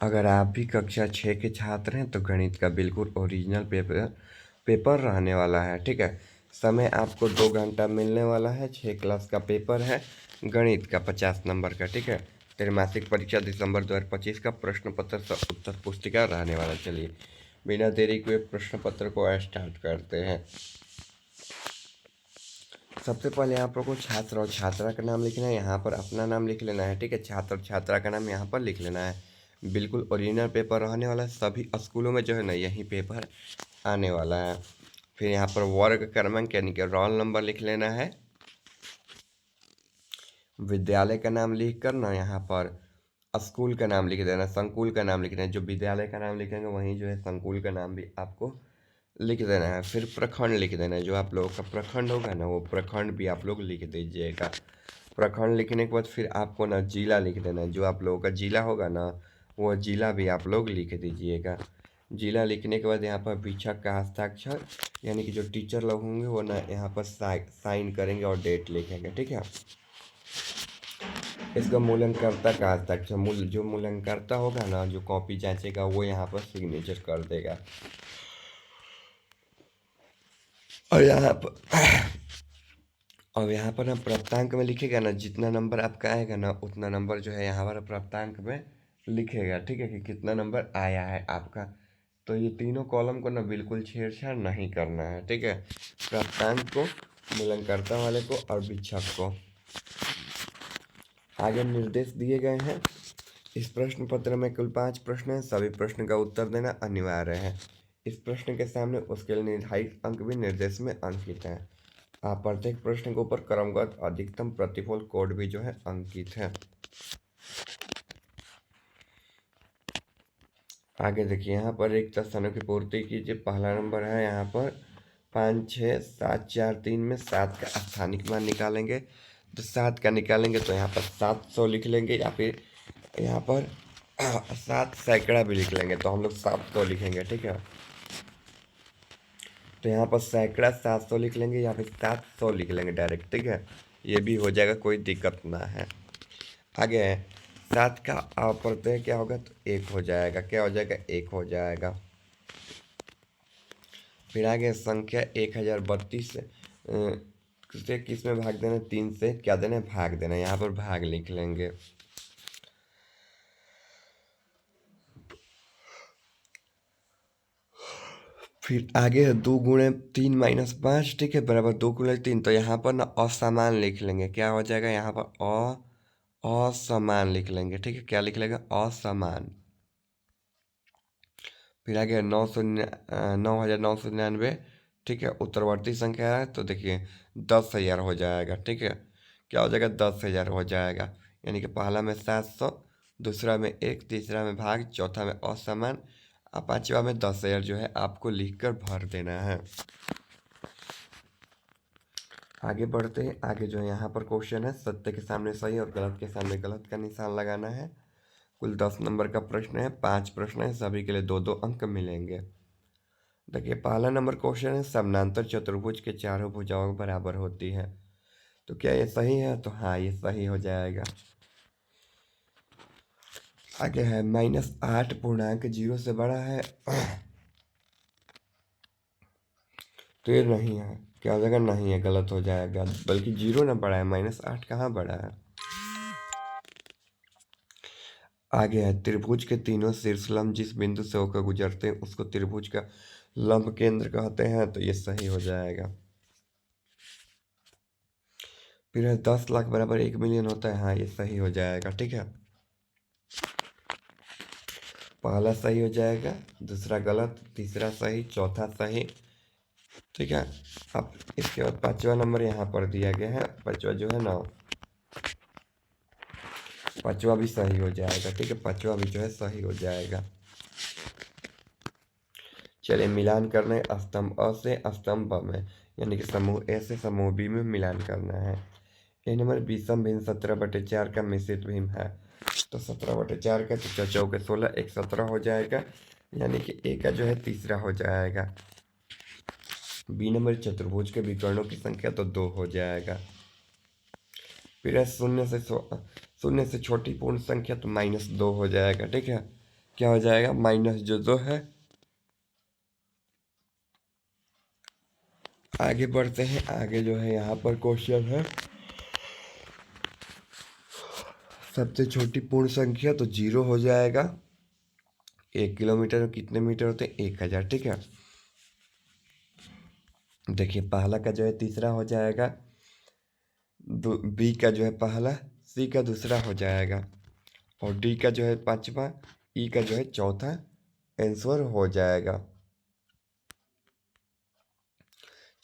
अगर आप भी कक्षा 6 के छात्र हैं तो गणित का बिल्कुल ओरिजिनल पेपर रहने वाला है। ठीक है, समय आपको 2 घंटा मिलने वाला है। 6 क्लास का पेपर है गणित का 50 नंबर का। ठीक है, त्रैमासिक परीक्षा दिसंबर 2025 का प्रश्न पत्र उत्तर पुस्तिका रहने वाला। चलिए बिना देरी के प्रश्न पत्र को स्टार्ट करते हैं। सबसे पहले आप लोगों को छात्र और छात्रा का नाम लिखना है, यहाँ पर अपना नाम लिख लेना है। ठीक है, छात्र और छात्रा का नाम यहाँ पर लिख लेना है। बिल्कुल ओरिजिनल पेपर रहने वाला है, सभी स्कूलों में जो है ना यही पेपर आने वाला है। फिर यहाँ पर वर्ग क्रमांक यानी कि रोल नंबर लिख लेना है। विद्यालय का नाम लिख कर ना यहाँ पर स्कूल का नाम लिख देना, संकुल का नाम लिखना है। जो विद्यालय का नाम लिखेंगे वहीं जो है संकुल का नाम भी आपको लिख देना है। फिर प्रखंड लिख देना है, जो आप लोगों का प्रखंड होगा ना वो प्रखंड भी आप लोग लिख दीजिएगा। प्रखंड लिखने के बाद फिर आपको ना जिला लिख देना है, जो आप लोगों का जिला होगा ना वो जिला भी आप लोग लिख दीजिएगा। जिला लिखने के बाद यहाँ पर शिक्षक का हस्ताक्षर यानी कि जो टीचर लोग होंगे वो ना यहाँ पर साइन करेंगे और डेट लिखेंगे। ठीक है, इसका मूल्यांकर्ता का हस्ताक्षर, जो मूल्यांकर्ता होगा ना जो कॉपी जांचेगा वो यहाँ पर सिग्नेचर कर देगा। और यहाँ पर और यहाँ पर ना प्राप्तांक में लिखेगा ना, जितना नंबर आपका आएगा ना उतना नंबर जो है यहाँ पर प्राप्तांक में लिखेगा। ठीक है, कि कितना नंबर आया है आपका। तो ये तीनों कॉलम को ना बिल्कुल छेड़छाड़ नहीं करना है। ठीक है, प्राप्तांक को, मूल्यांकर्ता वाले को और शिक्षक को। आगे निर्देश दिए गए हैं। इस प्रश्न पत्र में कुल 5 प्रश्न हैं, सभी प्रश्न का उत्तर देना अनिवार्य है। इस प्रश्न के सामने उसके लिए निर्धारित अंक भी निर्देश में अंकित हैं। आप प्रत्येक प्रश्न के ऊपर क्रमगत अधिकतम प्रतिफल कोड भी जो है अंकित है। आगे देखिए, यहाँ पर एक स्थानों की पूर्ति कीजिए। पहला नंबर है यहाँ पर 5 6 7 4 3 में 7 का स्थानिक मान निकालेंगे। तो 7 का निकालेंगे तो यहाँ पर 700 लिख लेंगे, या फिर यहाँ पर 7 सैकड़ा भी लिख लेंगे तो हम लोग 700 लिखेंगे। ठीक है, तो यहाँ पर सैकड़ा 700 लिख लेंगे या फिर 700 लिख लेंगे डायरेक्ट। ठीक है, ये भी हो जाएगा, कोई दिक्कत ना है। आगे है 7 का प्रत्यय क्या होगा तो 1 हो जाएगा। क्या हो जाएगा? 1 हो जाएगा। फिर आगे संख्या 1032 से किस में भाग देना? 3 से क्या देना है? भाग देना। यहाँ पर भाग लिख लेंगे। फिर आगे है 2 गुणे 3 माइनस 5। ठीक है, बराबर 2 गुणे 3। तो यहाँ पर ना असमान लिख लेंगे। क्या हो जाएगा? यहाँ पर असमान लिख लेंगे। ठीक है, क्या लिख लेंगे? असमान। फिर आगे 9,999। ठीक है, उत्तरवर्ती संख्या है तो देखिए 10,000 हो जाएगा। ठीक है, क्या हो जाएगा? 10,000 हो जाएगा। यानी कि पहला में 700, दूसरा में 1, तीसरा में भाग, चौथा में असमान, और पांचवा में 10,000 जो है आपको लिखकर भर देना है। आगे बढ़ते हैं। आगे जो है यहाँ पर क्वेश्चन है, सत्य के सामने सही और गलत के सामने गलत का निशान लगाना है। कुल 10 नंबर का प्रश्न है, 5 प्रश्न है, सभी के लिए 2-2 अंक मिलेंगे। देखिए पहला नंबर क्वेश्चन है, समानांतर चतुर्भुज के चारों भुजाओं बराबर होती है। तो क्या ये सही है? तो हाँ, ये सही हो जाएगा। आगे है -8 पूर्णांक 0 से बड़ा है। तो ये नहीं है। क्या हो जाएगा? नहीं है, गलत हो जाएगा। बल्कि 0 ना बड़ा है, -8 कहाँ बड़ा है। आगे है त्रिभुज के तीनों शीर्षलंब जिस बिंदु से होकर गुजरते हैं उसको त्रिभुज का लंब केंद्र कहते हैं। तो ये सही हो जाएगा। फिर है 10 लाख बराबर 1 मिलियन होता है। हाँ, ये सही हो जाएगा। ठीक है, पहला सही हो जाएगा, दूसरा गलत, तीसरा सही, चौथा सही। ठीक है, अब इसके बाद 5वां नंबर यहाँ पर दिया गया है। 5वां जो है ना, 5वां भी सही हो जाएगा। ठीक है, 5वां भी जो है सही हो जाएगा। चलिए मिलान करना है स्तंभ अ से स्तंभ ब में, यानी कि समूह ए से समूह बी में मिलान करना है। ए नंबर विषम भिन्न 17/4 का मिश्रित भिन्न है। तो 17/4 का तो 4 के 16, 1 17 हो जाएगा। यानी कि ए का जो है तीसरा हो जाएगा। बी नंबर चतुर्भुज के विकर्णों की संख्या तो 2 हो जाएगा। फिर है शून्य से छोटी पूर्ण संख्या तो -2 हो जाएगा। ठीक है, क्या हो जाएगा, माइनस जो 2 है। आगे बढ़ते हैं। आगे जो है यहाँ पर क्वेश्चन है, सबसे छोटी पूर्ण संख्या तो 0 हो जाएगा। 1 किलोमीटर में कितने मीटर होते हैं, 1000। ठीक है, देखिए पहला का जो है तीसरा हो जाएगा, बी का जो है पहला, सी का दूसरा हो जाएगा, और डी का जो है पांचवा, ई का जो है चौथा आंसर हो जाएगा।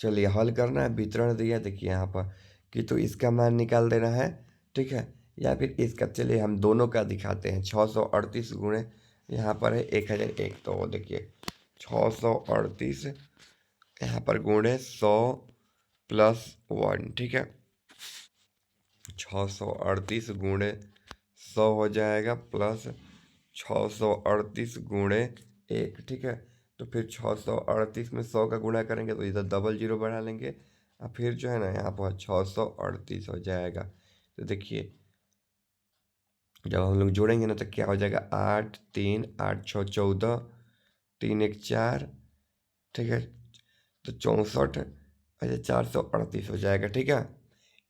चलिए हल करना है। वितरण दिया देखिए यहाँ पर कि तो इसका मान निकाल देना है। ठीक है, या फिर इसका, चलिए हम दोनों का दिखाते हैं। 638 गुणे यहाँ पर है 1001, तो देखिए 638 यहाँ पर गुणे 100 प्लस 1। ठीक है, 638 गुणे 100 हो जाएगा प्लस 638 गुणे 1। ठीक है, तो फिर 638 में 100 का गुणा करेंगे तो इधर डबल जीरो बढ़ा लेंगे, और फिर जो है ना यहाँ पर 638 हो जाएगा। तो देखिए जब हम लोग जोड़ेंगे ना तो क्या हो जाएगा, 8 3 8 6 14, 3 1 4। ठीक है, तो 64, अच्छा 438 हो जाएगा। ठीक है,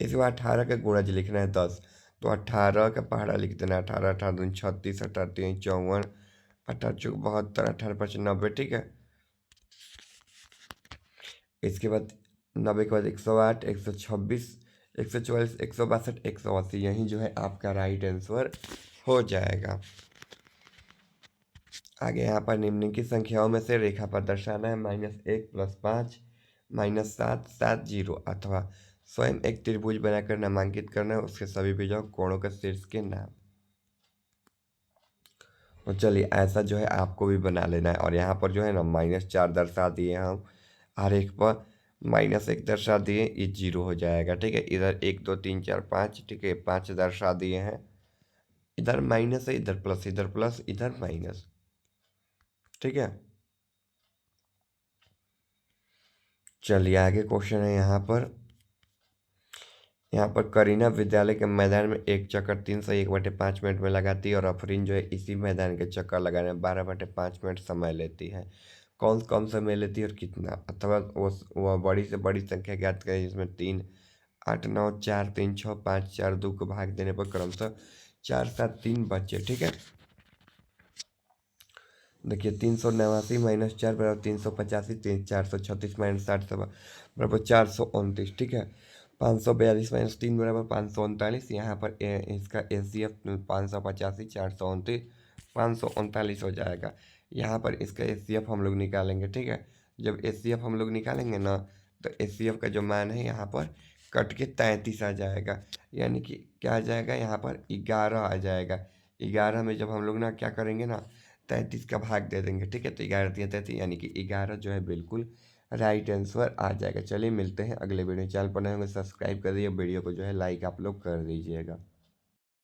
इसके बाद 18 का गुणा जी लिखना है 10, तो 18 का पहाड़ा लिख देना है। 18 18 दूनी 36, 18 3 54, 18 चौक 72, 18 5 90। ठीक है, इसके बाद 90 के बाद 108, 126, 144, 162, 180, यही जो है आपका राइट आंसर हो जाएगा। आगे यहाँ पर निम्नलिखित संख्याओं में से रेखा पर दर्शाना है। -1 + 5 -7 7 0, अथवा स्वयं एक त्रिभुज बनाकर नामांकित करना है उसके सभी भुजाओं कोणों का शीर्ष के नाम। तो चलिए ऐसा जो है आपको भी बना लेना है। और यहाँ पर जो है ना -4 दर्शा दिए हम, आरेख पर -1 दर्शा दिए, ये 0 हो जाएगा। ठीक है, इधर 1 2 3 4 5, ठीक है 5 दर्शा दिए हैं। इधर माइनस है, इधर प्लस, इधर प्लस, इधर माइनस। ठीक है, चलिए आगे क्वेश्चन है यहाँ पर। यहाँ पर करीना विद्यालय के मैदान में एक चक्कर 301/5 मिनट में लगाती है, और अफरीन जो है इसी मैदान के चक्कर लगाने में 12/5 मिनट समय लेती है। कौन कम समय लेती है और कितना, अथवा वो बड़ी से बड़ी संख्या ज्ञात करें जिसमें 3 8 9 4 3 6 5 4 2 को भाग देने पर क्रमशः 4 7 3 बचे। ठीक है, देखिए 389 - 4 बराबर 385, 436 - 60 बराबर 429। ठीक है, 542 - 3 बराबर 539। यहाँ पर इसका एचसीएफ 585, 429, 539 हो जाएगा। यहाँ पर इसका एचसीएफ हम लोग निकालेंगे। ठीक है, जब एचसीएफ हम लोग निकालेंगे ना तो एचसीएफ का जो मान है यहाँ पर कट के 33 आ जाएगा, यानी कि क्या आ जाएगा, यहाँ पर 11 आ जाएगा। 11 में जब हम लोग ना क्या करेंगे ना, 33 का भाग दे देंगे। ठीक है, तो 11 3 33, यानी कि 11 जो है बिल्कुल राइट आंसर आ जाएगा। चलिए मिलते हैं अगले वीडियो। चैनल पर नए होंगे सब्सक्राइब कर दीजिए, वीडियो को जो है लाइक आप लोग कर दीजिएगा।